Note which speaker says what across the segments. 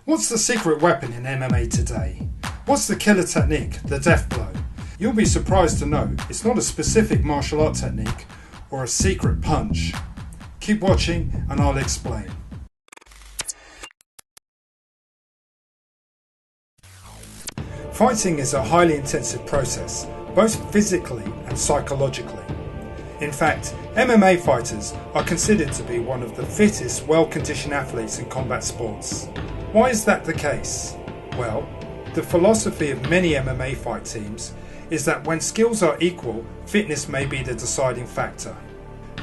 Speaker 1: What's the secret weapon in MMA today? What's the killer technique, the death blow? You'll be surprised to know it's not a specific martial art technique or a secret punch. Keep watching and I'll explain. Fighting is a highly intensive process, both physically and psychologically. In fact, MMA fighters are considered to be one of the fittest, well-conditioned athletes in combat sports. Why is that the case? Well, the philosophy of many MMA fight teams is that when skills are equal, fitness may be the deciding factor.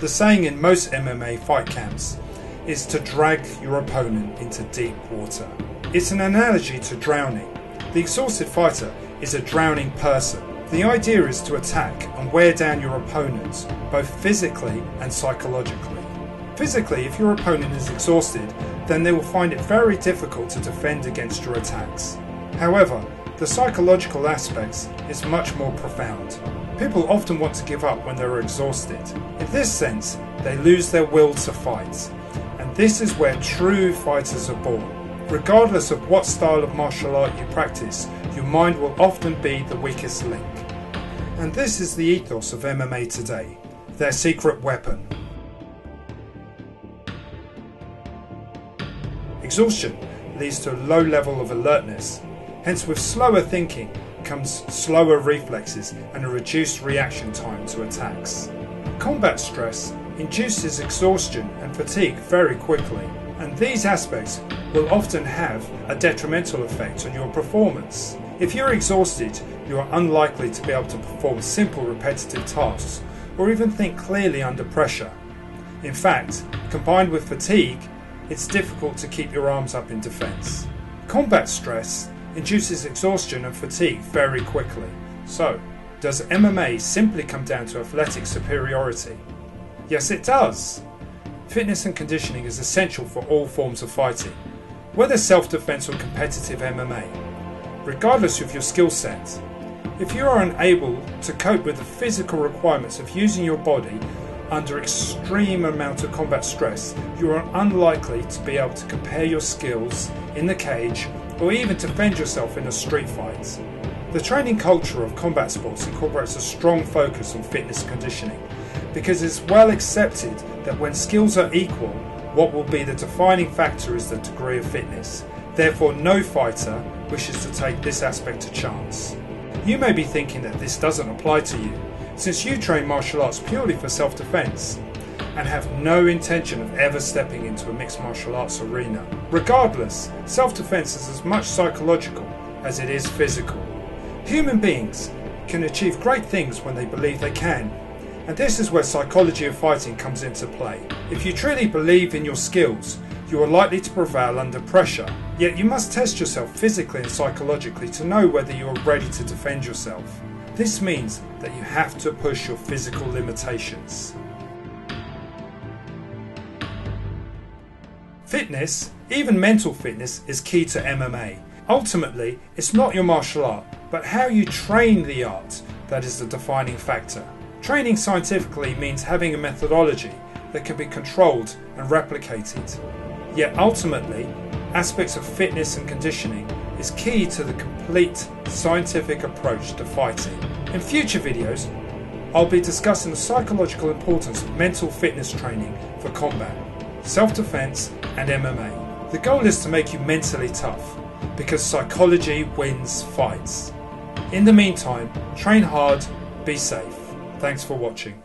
Speaker 1: The saying in most MMA fight camps is to drag your opponent into deep water. It's an analogy to drowning. The exhausted fighter is a drowning person. The idea is to attack and wear down your opponent, both physically and psychologically. Physically, if your opponent is exhausted, then they will find it very difficult to defend against your attacks. However, the psychological aspects is much more profound. People often want to give up when they're exhausted. In this sense, they lose their will to fight. And this is where true fighters are born. Regardless of what style of martial art you practice, your mind will often be the weakest link. And this is the ethos of MMA today, their secret weapon. Exhaustion leads to a low level of alertness. Hence, with slower thinking comes slower reflexes and a reduced reaction time to attacks. Combat stress induces exhaustion and fatigue very quickly, and these aspects will often have a detrimental effect on your performance. If you're exhausted, you are unlikely to be able to perform simple repetitive tasks or even think clearly under pressure. In fact, combined with fatigue, it's difficult to keep your arms up in defense. Combat stress induces exhaustion and fatigue very quickly. So, does MMA simply come down to athletic superiority? Yes, it does. Fitness and conditioning is essential for all forms of fighting, whether self-defense or competitive MMA. Regardless of your skill set, if you are unable to cope with the physical requirements of using your body under extreme amount of combat stress, you are unlikely to be able to compare your skills in the cage or even defend yourself in a street fight. The training culture of combat sports incorporates a strong focus on fitness conditioning because it's well accepted that when skills are equal, what will be the defining factor is the degree of fitness. Therefore, no fighter wishes to take this aspect to chance. You may be thinking that this doesn't apply to you, since you train martial arts purely for self-defense and have no intention of ever stepping into a mixed martial arts arena. Regardless, self-defense is as much psychological as it is physical. Human beings can achieve great things when they believe they can, and this is where psychology of fighting comes into play. If you truly believe in your skills, you are likely to prevail under pressure, yet you must test yourself physically and psychologically to know whether you are ready to defend yourself. This means that you have to push your physical limitations. Fitness, even mental fitness, is key to MMA. Ultimately, it's not your martial art, but how you train the art that is the defining factor. Training scientifically means having a methodology that can be controlled and replicated. Yet ultimately, aspects of fitness and conditioning is key to the complete scientific approach to fighting. In future videos, I'll be discussing the psychological importance of mental fitness training for combat, self-defense and MMA. The goal is to make you mentally tough, because psychology wins fights. In the meantime, train hard, be safe. Thanks for watching.